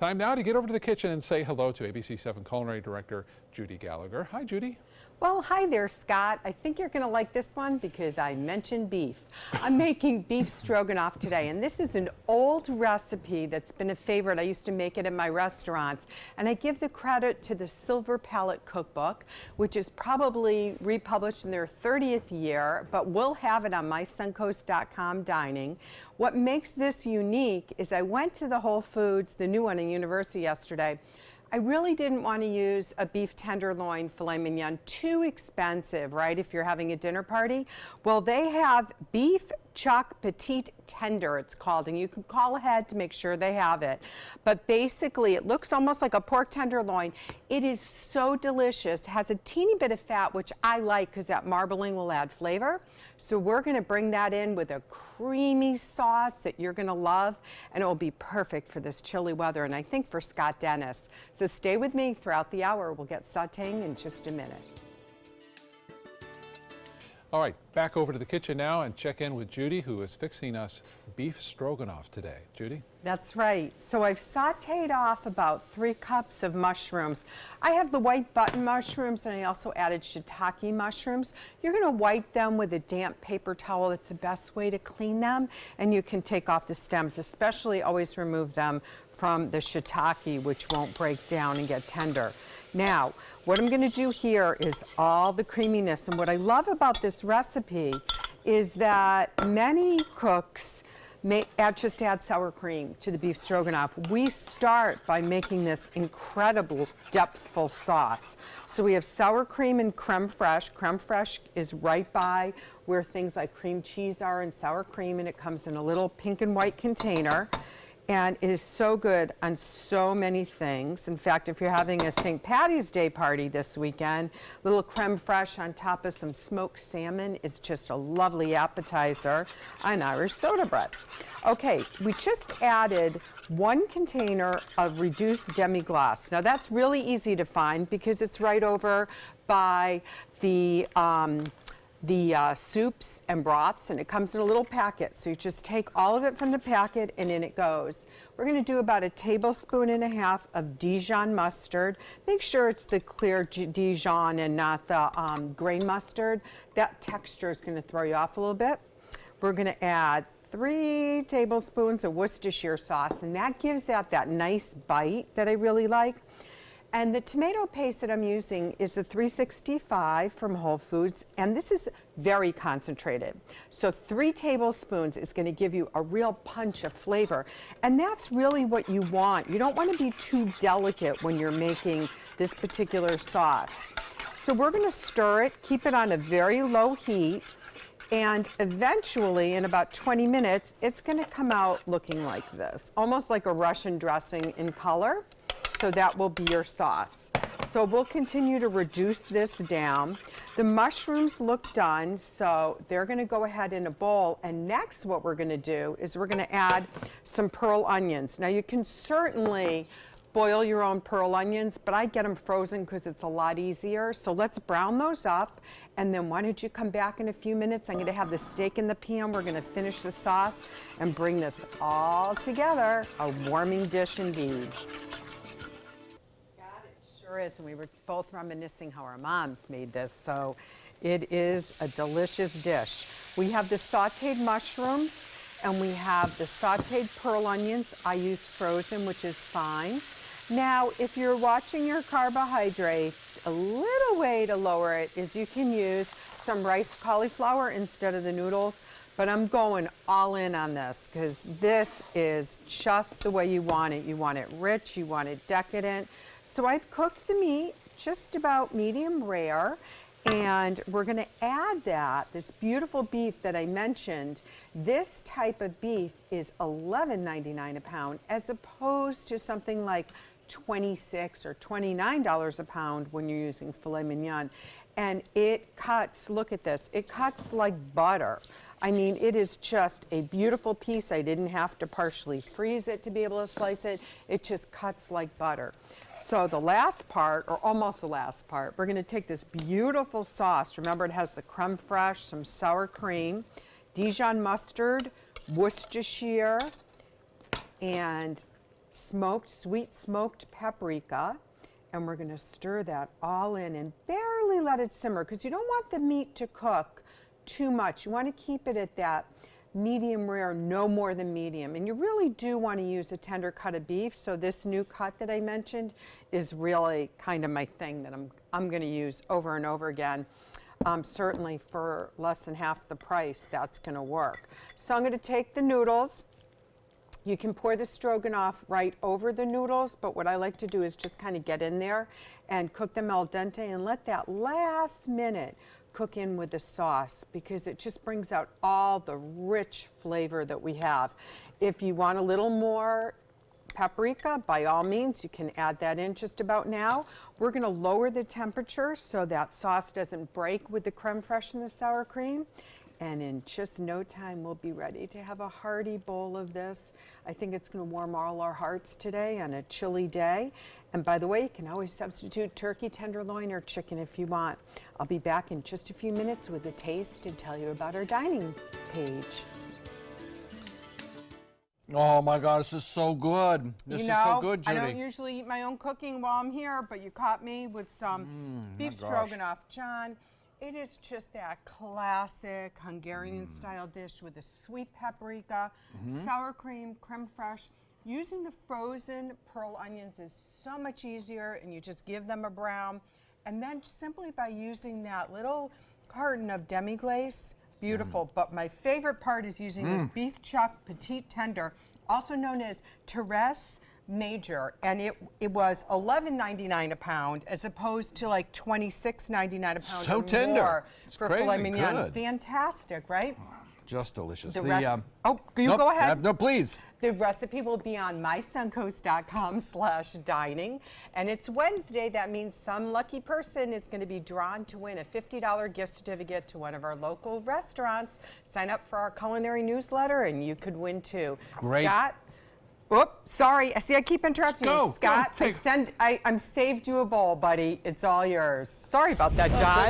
Time now to get over to the kitchen and say hello to ABC7 Culinary Director Judi Gallagher. Hi, Judi. Well, hi there, Scott. I think you're going to like this one because I mentioned beef. I'm making beef stroganoff today, and this is an old recipe that's been a favorite. I used to make it in my restaurants, and I give the credit to the Silver Palette Cookbook, which is probably republished in their 30th year, but we'll have it on mysuncoast.com dining. What makes this unique is I went to the Whole Foods, the new one in University yesterday. I really didn't want to use a beef tenderloin filet mignon, too expensive, right, if you're having a dinner party. Well, they have beef chuck petite tender, it's called, and you can call ahead to make sure they have it. But basically, it looks almost like a pork tenderloin. It is so delicious, has a teeny bit of fat, which I like because that marbling will add flavor. So we're going to bring that in with a creamy sauce that you're going to love, and it will be perfect for this chilly weather, and I think for Scott Dennis. So stay with me throughout the hour. We'll get sauteing in just a minute. All right, back over to the kitchen now and check in with Judi, who is fixing us beef stroganoff today. Judi? That's right. So I've sauteed off about 3 cups of mushrooms. I have the white button mushrooms, and I also added shiitake mushrooms. You're going to wipe them with a damp paper towel. That's the best way to clean them, and you can take off the stems, especially always remove them from the shiitake, which won't break down and get tender. Now, what I'm going to do here is all the creaminess, and what I love about this recipe is that many cooks just add sour cream to the beef stroganoff. We start by making this incredible depthful sauce. So we have sour cream and creme fraiche. Creme fraiche is right by where things like cream cheese are and sour cream, and it comes in a little pink and white container. And it is so good on so many things. In fact, if you're having a St. Patty's Day party this weekend, a little creme fraiche on top of some smoked salmon is just a lovely appetizer on Irish soda bread. Okay, we just added 1 container of reduced demi-glace. Now that's really easy to find because it's right over by the soups and broths, and it comes in a little packet. So you just take all of it from the packet and in it goes. We're going to do about 1.5 tablespoons of Dijon mustard. Make sure it's the clear Dijon and not the grain mustard. That texture is going to throw you off a little bit. We're going to add 3 tablespoons of Worcestershire sauce, and that gives that nice bite that I really like. And the tomato paste that I'm using is the 365 from Whole Foods, and this is very concentrated. So 3 tablespoons is going to give you a real punch of flavor, and that's really what you want. You don't want to be too delicate when you're making this particular sauce. So we're going to stir it, keep it on a very low heat, and eventually, in about 20 minutes, it's going to come out looking like this, almost like a Russian dressing in color. So that will be your sauce. So we'll continue to reduce this down. The mushrooms look done, so they're going to go ahead in a bowl. And next what we're going to do is we're going to add some pearl onions. Now you can certainly boil your own pearl onions, but I get them frozen because it's a lot easier. So let's brown those up, and then why don't you come back in a few minutes. I'm going to have the steak in the pan. We're going to finish the sauce and bring this all together. A warming dish indeed. Is, and we were both reminiscing how our moms made this, so it is a delicious dish. We have the sauteed mushrooms, and we have the sauteed pearl onions. I use frozen, which is fine. Now, if you're watching your carbohydrates, a little way to lower it is you can use some riced cauliflower instead of the noodles, but I'm going all in on this because this is just the way you want it. You want it rich, you want it decadent. So I've cooked the meat just about medium rare, and we're going to add this beautiful beef that I mentioned. This type of beef is $11.99 a pound as opposed to something like $26 or $29 a pound when you're using filet mignon. And it cuts, look at this, it cuts like butter. I mean, it is just a beautiful piece. I didn't have to partially freeze it to be able to slice it. It just cuts like butter. So the last part, or almost the last part, we're going to take this beautiful sauce. Remember, it has the creme fraiche, some sour cream, Dijon mustard, Worcestershire, and sweet smoked paprika, and we're going to stir that all in and barely let it simmer because you don't want the meat to cook too much. You want to keep it at that medium rare, no more than medium. And you really do want to use a tender cut of beef. So this new cut that I mentioned is really kind of my thing that I'm going to use over and over again. Certainly for less than half the price, that's going to work. So I'm going to take the noodles. You can pour the stroganoff right over the noodles, but what I like to do is just kind of get in there and cook them al dente and let that last minute cook in with the sauce because it just brings out all the rich flavor that we have. If you want a little more paprika, by all means, you can add that in just about now. We're going to lower the temperature so that sauce doesn't break with the creme fraiche and the sour cream. And in just no time, we'll be ready to have a hearty bowl of this. I think it's going to warm all our hearts today on a chilly day. And by the way, you can always substitute turkey, tenderloin, or chicken if you want. I'll be back in just a few minutes with a taste and tell you about our dining page. Oh my God, this is so good. This is so good, Judi. I don't usually eat my own cooking while I'm here, but you caught me with some beef stroganoff. John, it is just that classic Hungarian-style dish with a sweet paprika, sour cream, creme fraiche. Using the frozen pearl onions is so much easier, and you just give them a brown. And then simply by using that little carton of demi-glace, beautiful. But my favorite part is using this beef chuck petite tender, also known as Terrace Major, and it was $11.99 a pound as opposed to like $26.99 a pound. So or tender. More It's for crazy filet mignon. good. Fantastic, right? Just delicious. Oh, you go ahead. No, please. The recipe will be on mysuncoast.com/dining. And it's Wednesday. That means some lucky person is going to be drawn to win a $50 gift certificate to one of our local restaurants. Sign up for our culinary newsletter and you could win too. Great. Scott? Oops, sorry. See, I keep interrupting you. Scott, go, I'm saved you a bowl, buddy. It's all yours. Sorry about that, John.